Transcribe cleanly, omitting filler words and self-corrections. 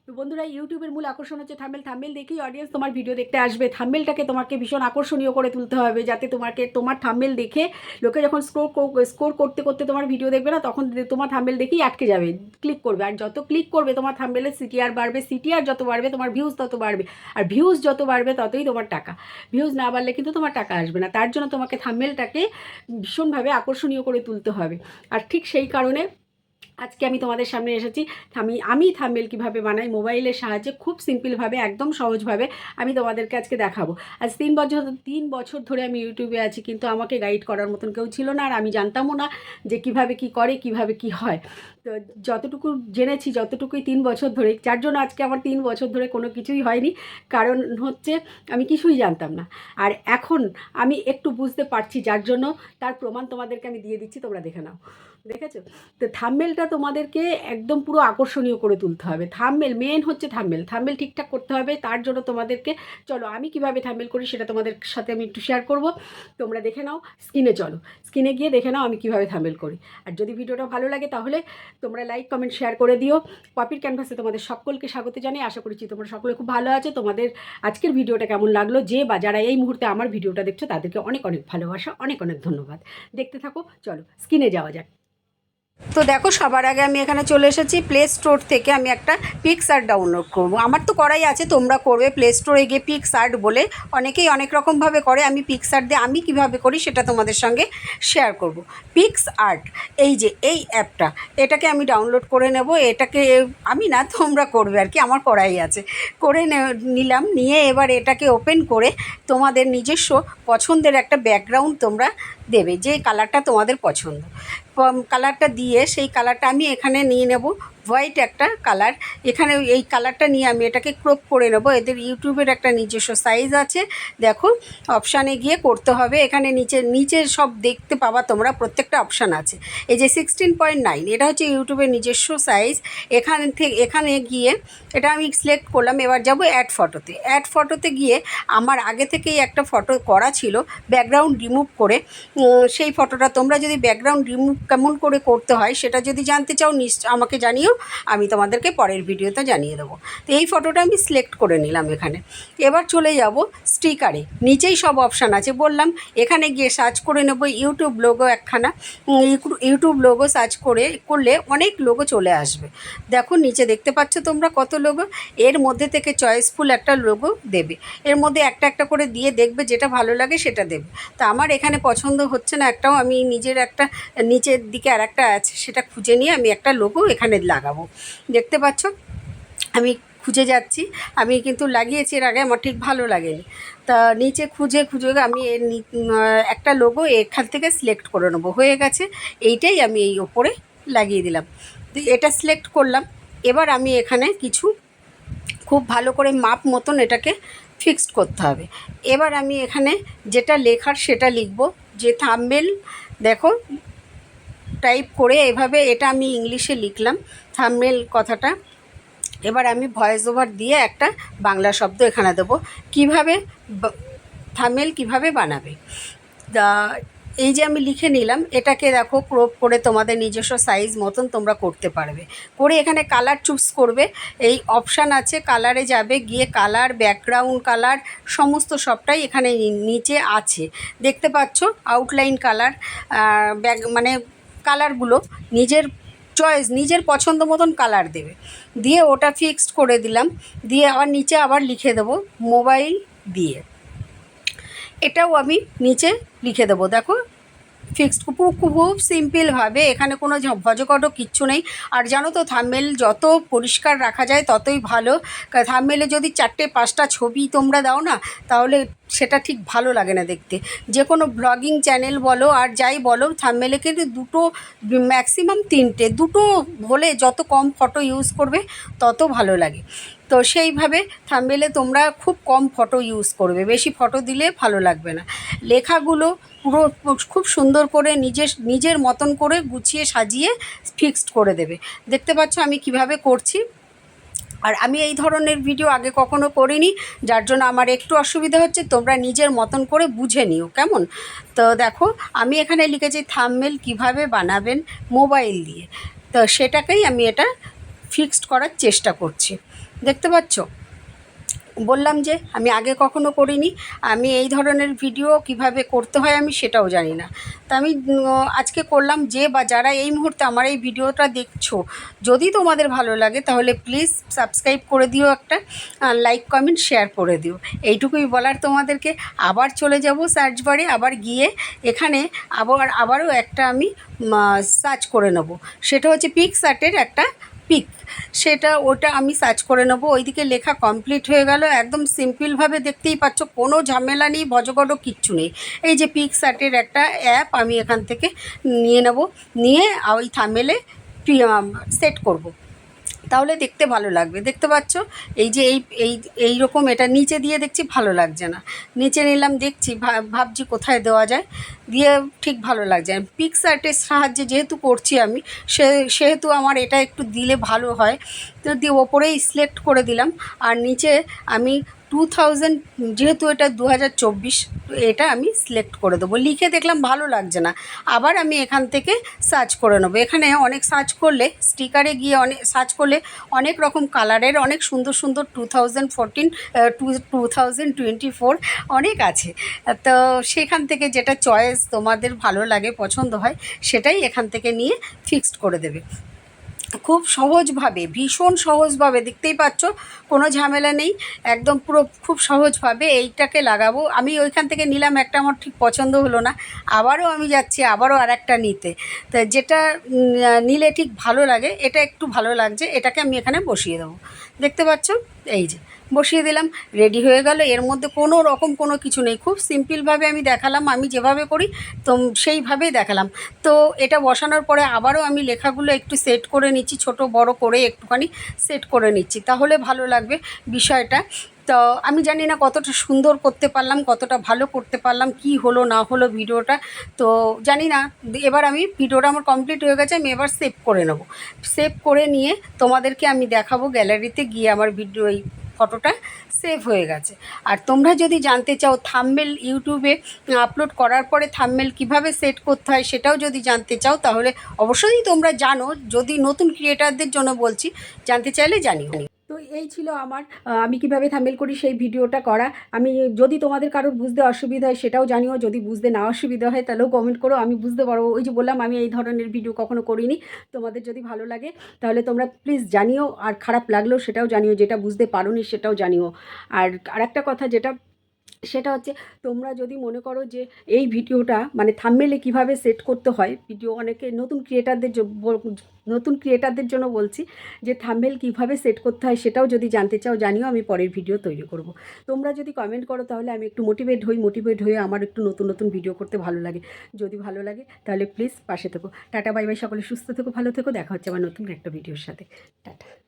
তো বন্ধুরা, ইউটিউবের মূল আকর্ষণ হচ্ছে থাম্বনেল। থাম্বনেল দেখেই অডিয়েন্স তোমার ভিডিও দেখতে আসবে। থাম্বনেলটাকে তোমাকে ভীষণ আকর্ষণীয় করে তুলতে হবে, যাতে তোমার থাম্বনেল দেখে লোকে যখন স্ক্রোল করতে করতে তোমার ভিডিও দেখবে না, তখন তোমার থাম্বনেল দেখেই আটকে যাবে, ক্লিক করবে। আর যত ক্লিক করবে তোমার থাম্বনেলের সিটিআর বাড়বে, সিটিআর যত বাড়বে তোমার ভিউজ তত বাড়বে, আর ভিউজ যত বাড়বে ততই তোমার টাকা। ভিউজ না বাড়লে কিন্তু তোমার টাকা আসবে না। তার জন্য তোমাকে থাম্বনেলটাকে ভীষণভাবে আকর্ষণীয় করে তুলতে হবে। আর ঠিক সেই কারণে আজকে আমি তোমাদের সামনে এসেছি। আমি থাম্বনেল কীভাবে বানাই মোবাইলের সাহায্যে, খুব সিম্পলভাবে, একদম সহজভাবে আমি তোমাদেরকে আজকে দেখাবো। আজ 3 বছর ধরে আমি ইউটিউবে আছি, কিন্তু আমাকে গাইড করার মতন কেউ ছিল না, আর আমি জানতামও না যে কিভাবে কি করে, কিভাবে কি হয়। তো যতটুকু জেনেছি, যতটুকুই 3 বছর ধরে, যার জন্য আজকে আমার 3 বছর ধরে কোনো কিছুই হয়নি। কারণ হচ্ছে আমি কিছুই জানতাম না, আর এখন আমি একটু বুঝতে পারছি, যার জন্য তার প্রমাণ তোমাদেরকে আমি দিয়ে দিচ্ছি, তোমরা দেখে নাও। দেখেছো তো? থাম্বনেলটা তোমাদেরকে একদম পুরো আকর্ষণীয় করে তুলতে হবে। থাম্বনেল মেন হচ্ছে থাম্বনেল ঠিকঠাক করতে হবে। তার জন্য তোমাদেরকে, চলো আমি কিভাবে থাম্বনেল করি সেটা তোমাদের সাথে আমি একটু শেয়ার করব। তোমরা দেখে নাও, স্ক্রিনে গিয়ে দেখে নাও আমি কিভাবে থাম্বনেল করি। আর যদি ভিডিওটা ভালো লাগে তাহলে তোমরা লাইক কমেন্ট শেয়ার করে দিও। পপির ক্যানভাসে তোমাদের সকলকে স্বাগত জানাই। আশা করছি তোমরা সকলে খুব ভালো আছো। তোমাদের আজকের ভিডিওটা কেমন লাগলো, যে বা যারা এই মুহূর্তে আমার ভিডিওটা দেখছো তাদেরকে অনেক অনেক ভালোবাসা, অনেক অনেক ধন্যবাদ। দেখতে থাকো, চলো স্ক্রিনে যাওয়া যাক। তো দেখো, সবার আগে আমি এখানে চলে এসেছি। প্লে স্টোর থেকে আমি একটা পিক্সআর্ট ডাউনলোড করব। আমার তো করাই আছে, তোমরা করবে। প্লে স্টোরে গিয়ে পিক্সআর্ট বলে অনেকেই অনেক রকমভাবে করে। আমি পিক্সআর্ট দিয়ে আমি কিভাবে করি সেটা তোমাদের সঙ্গে শেয়ার করব। পিক্সআর্ট, এই যে এই অ্যাপটা, এটাকে আমি ডাউনলোড করে নেব। এটাকে আমি না, তোমরা করবে আর কি, আমার করাই আছে। করে নিলাম, নিয়ে এবার এটাকে ওপেন করে তোমাদের নিজস্ব পছন্দের একটা ব্যাকগ্রাউন্ড তোমরা দেবে, যে কালারটা তোমাদের পছন্দ। কালারটা দিয়ে, সেই কালারটা আমি এখানে নিয়ে নেব হোয়াইট একটা কালার। এখানে এই কালারটা নিয়ে আমি এটাকে ক্রপ করে নেব। এদের ইউটিউবের একটা নিজস্ব সাইজ আছে, দেখো অপশানে গিয়ে করতে হবে। এখানে নিচে সব দেখতে পাবা তোমরা, প্রত্যেকটা অপশান আছে। এই যে 16.9, এটা হচ্ছে ইউটিউবের নিজস্ব সাইজ। এখানে গিয়ে এটা আমি সিলেক্ট করলাম। এবার যাব অ্যাড ফটোতে গিয়ে আমার আগে থেকেই একটা ফটো করা ছিল ব্যাকগ্রাউন্ড রিমুভ করে। সেই ফটোটা তোমরা যদি ব্যাকগ্রাউন্ড রিমুভ কেমন করে করতে হয় সেটা যদি জানতে চাও, আমাকে জানিও, আমি তোমাদেরকে পরের ভিডিওতে জানিয়ে দেবো। তো এই ফটোটা আমি সিলেক্ট করে নিলাম এখানে। এবার চলে যাব স্টিকারে, নিচেই সব অপশান আছে বললাম। এখানে গিয়ে সার্চ করে নেব ইউটিউব লোগো একখানা। ইউটিউব লোগো সার্চ করলে অনেক লোগো চলে আসবে। দেখো নিচে দেখতে পাচ্ছ তোমরা কত লোগো। এর মধ্যে থেকে চয়েসফুল একটা লোগো দেবে। এর মধ্যে একটা একটা করে দিয়ে দেখবে যেটা ভালো লাগে সেটা দেবে। তা আমার এখানে পছন্দ হচ্ছে না একটাও, আমি নিজের একটা নিচের দিকে আর একটা আছে সেটা খুঁজে নিয়ে আমি একটা লোগো এখানে লাগাবো। দেখতে পাচ্ছ আমি খুঁজে যাচ্ছি। আমি কিন্তু লাগিয়েছি এর আগে, আমার ঠিক ভালো লাগেনি। তা নিচে খুঁজে আমি এর একটা লোগো এখান থেকে সিলেক্ট করে নেবো। হয়ে গেছে, এইটাই আমি এই ওপরে লাগিয়ে দিলাম। এটা সিলেক্ট করলাম। এবার আমি এখানে কিছু খুব ভালো করে মাপ মতন এটাকে ফিক্সড করতে হবে। এবার আমি এখানে যেটা লেখার সেটা লিখব, যে থাম্বনেল, দেখো টাইপ করে এভাবে এটা আমি ইংলিশে লিখলাম থাম্বনেল কথাটা। এবার আমি ভয়েস ওভার দিয়ে একটা বাংলা শব্দ এখানে দেবো, কীভাবে থাম্বনেল কীভাবে বানাবে। এই যে আমি লিখে নিলাম, এটাকে দেখো ক্রপ করে তোমাদের নিজস্ব সাইজ মতন তোমরা করতে পারবে। করে এখানে কালার চুজ করবে, এই অপশান আছে, কালারে যাবে, গিয়ে কালার, ব্যাকগ্রাউন্ড কালার, সমস্ত সবটাই এখানে নিচে আছে। দেখতে পাচ্ছ আউটলাইন কালার, মানে কালারগুলো নিজের চয়েস, নিজের পছন্দ মতন কালার দেবে। দিয়ে ওটা ফিক্সড করে দিলাম। দিয়ে আবার নিচে আবার লিখে দেবো মোবাইল দিয়ে, এটাও আমি নিচে লিখে দেবো। দেখো ফিক্সড, খুব সিম্পলভাবে, এখানে কোনো ভজকটও কিচ্ছু নেই। আর জানো তো, থাম্বনেল যত পরিষ্কার রাখা যায় ততই ভালো। থাম্বনেলে যদি 4-5টা ছবি তোমরা দাও না, তাহলে সেটা ঠিক ভালো লাগে না দেখতে। যে কোনো ব্লগিং চ্যানেল বলো আর যাই বলো, থাম্বনেলে কিন্তু দুটো, ম্যাক্সিমাম 3টে, দুটো হলে যত কম ফটো ইউজ করবে তত ভালো লাগে। তো সেইভাবে থাম্বনেলে তোমরা খুব কম ফটো ইউজ করবে, বেশি ফটো দিলে ভালো লাগবে না। লেখাগুলো পুরো খুব সুন্দর করে নিজের মতন করে গুছিয়ে সাজিয়ে ফিক্সড করে দেবে। দেখতে পাচ্ছ আমি কিভাবে করছি। আর আমি এই ধরনের ভিডিও আগে কখনো করিনি, যার জন্য আমার একটু অসুবিধা হচ্ছে। তোমরা নিজের মতন করে বুঝে নিও কেমন। তো দেখো আমি এখানে লিখেছি থাম্বনেল কিভাবে বানাবেন মোবাইল দিয়ে। তো সেটাকেই আমি এটা ফিক্সড করার চেষ্টা করছি। দেখতে পাচ্ছ? বললাম যে আমি আগে কখনো করিনি, আমি এই ধরনের ভিডিও কিভাবে করতে হয় আমি সেটাও জানি না। তা আমি আজকে করলাম। যে বা যারা এই মুহূর্তে আমার এই ভিডিওটা দেখছো, যদি তোমাদের ভালো লাগে তাহলে প্লিজ সাবস্ক্রাইব করে দিও, একটা লাইক কমেন্ট শেয়ার করে দিও। এইটুকুই বলার তোমাদেরকে। আবার চলে যাব সার্চ বারে, আবার গিয়ে এখানে আবারও একটা আমি সার্চ করে নেব। সেটা হচ্ছে পিকস্আর্টের একটা পিক, ওটা আমি সার্চ করে নেব। ওইদিকে লেখা কমপ্লিট হয়ে গেল, একদম সিম্পলভাবে দেখতেই পাচ্ছ, কোনো ঝামেলা নেই, ভজগড কিচ্ছু নেই। এই যে পিকস্আর্টের একটা অ্যাপ আমি এখান থেকে নিয়ে নেব, নিয়ে ওই থাম্বনেলে সেট করব, তাহলে দেখতে ভালো লাগবে। দেখতে পাচ্ছ এই যে এই রকম এটা নিচে দিয়ে দেখছি ভালো লাগছে না, নিচে নিলাম, দেখছি ভাবছি কোথায় দেওয়া যায়, দিয়ে ঠিক ভালো লাগছে। পিকস্আর্টের সাহায্যে যেহেতু করছি আমি, সেহেতু আমার এটা একটু দিলে ভালো হয়। তো দিয়ে ওপরেই সিলেক্ট করে দিলাম, আর নিচে আমি 2000, যেহেতু এটা 2024, এটা আমি সিলেক্ট করে দেবো। লিখে দেখলাম ভালো লাগছে না, আবার আমি এখান থেকে সার্চ করে নেবো। এখানে অনেক সার্চ করলে, স্টিকারে গিয়ে অনেক সার্চ করলে অনেক রকম কালারের অনেক সুন্দর সুন্দর 2014 2024 অনেক আছে। তো সেখান থেকে যেটা চয়েস তোমাদের ভালো লাগে, পছন্দ হয়, সেটাই এখান থেকে নিয়ে ফিক্সড করে দেবে। খুব সহজভাবে, ভীষণ সহজভাবে, দেখতেই পাচ্ছ, কোনো ঝামেলা নেই, একদম পুরো খুব সহজভাবে এইটাকে লাগাবো। আমি ওইখান থেকে নিলাম একটা, আমার ঠিক পছন্দ হলো না, আবারও আমি যাচ্ছি আবারও আরেকটা নিতে। তা যেটা নিলে ঠিক ভালো লাগে, এটা একটু ভালো লাগছে, এটাকে আমি এখানে বসিয়ে দেবো। দেখতে পাচ্ছ? এই যে বসিয়ে দিলাম, রেডি হয়ে গেল। এর মধ্যে কোনো রকম কোনো কিছু নেই, খুব সিম্পলভাবে আমি দেখালাম, আমি যেভাবে করি তো সেইভাবেই দেখালাম। তো এটা বসানোর পরে আবারও আমি লেখাগুলো একটু সেট করে নিচ্ছি, ছোট বড় করে একটুখানি সেট করে নিচ্ছি, তাহলে ভালো লাগবে বিষয়টা। তো আমি জানি না কতটা সুন্দর করতে পারলাম, কতটা ভালো করতে পারলাম, কি হলো না হলো ভিডিওটা তো জানি না। এবার আমি ভিডিওটা আমার কমপ্লিট হয়ে গেছে, আমি এবার সেভ করে নেব। সেভ করে নিয়ে তোমাদেরকে আমি দেখাবো, গ্যালারিতে গিয়ে আমার ভিডিও এই ফটোটা সেভ হয়ে গেছে। আর তোমরা যদি জানতে চাও থাম্বনেল ইউটিউবে আপলোড করার পরে থাম্বনেল কিভাবে সেট করতে হয়, সেটাও যদি জানতে চাও, তাহলে অবশ্যই তোমরা জানো, যদি নতুন ক্রিয়েটারদের জন্য বলছি, জানতে চাইলে জানিও। তো এই ছিল আমার আমি কিভাবে থাম্বনেল করি সেই ভিডিওটা করা। আমি যদি তোমাদের কারোর বুঝতে অসুবিধা হয় সেটাও জানিও, যদি বুঝতে না অসুবিধা হয় তাহলেও কমেন্ট করো, আমি বুঝতে পারবো। ওই যে বললাম আমি এই ধরনের ভিডিও কখনো করিনি। তোমাদের যদি ভালো লাগে তাহলে তোমরা প্লিজ জানিও, আর খারাপ লাগলেও সেটাও জানিও, যেটা বুঝতে পারোনি সেটাও জানিও। আর আরেকটা কথা যেটা, সেটা হচ্ছে, তোমরা যদি মনে করো যে এই ভিডিওটা মানে থাম্বনেলে কিভাবে সেট করতে হয়, ভিডিও অনেকে নতুন ক্রিয়েটারদের জন্য বলছি যে থাম্বনেল কিভাবে সেট করতে হয় সেটাও যদি জানতে চাও জানিও, আমি পরের ভিডিও তৈরি করব। তোমরা যদি কমেন্ট করো তাহলে আমি একটু মোটিভেট হয়ে আমার একটু নতুন নতুন ভিডিও করতে ভালো লাগে। যদি ভালো লাগে তাহলে প্লিজ পাশে থেকো। টাটা বাই বাই, সকলে সুস্থ থেকো, ভালো থেকো, দেখা হচ্ছে আবার নতুন একটা ভিডিওর সাথে। টাটা।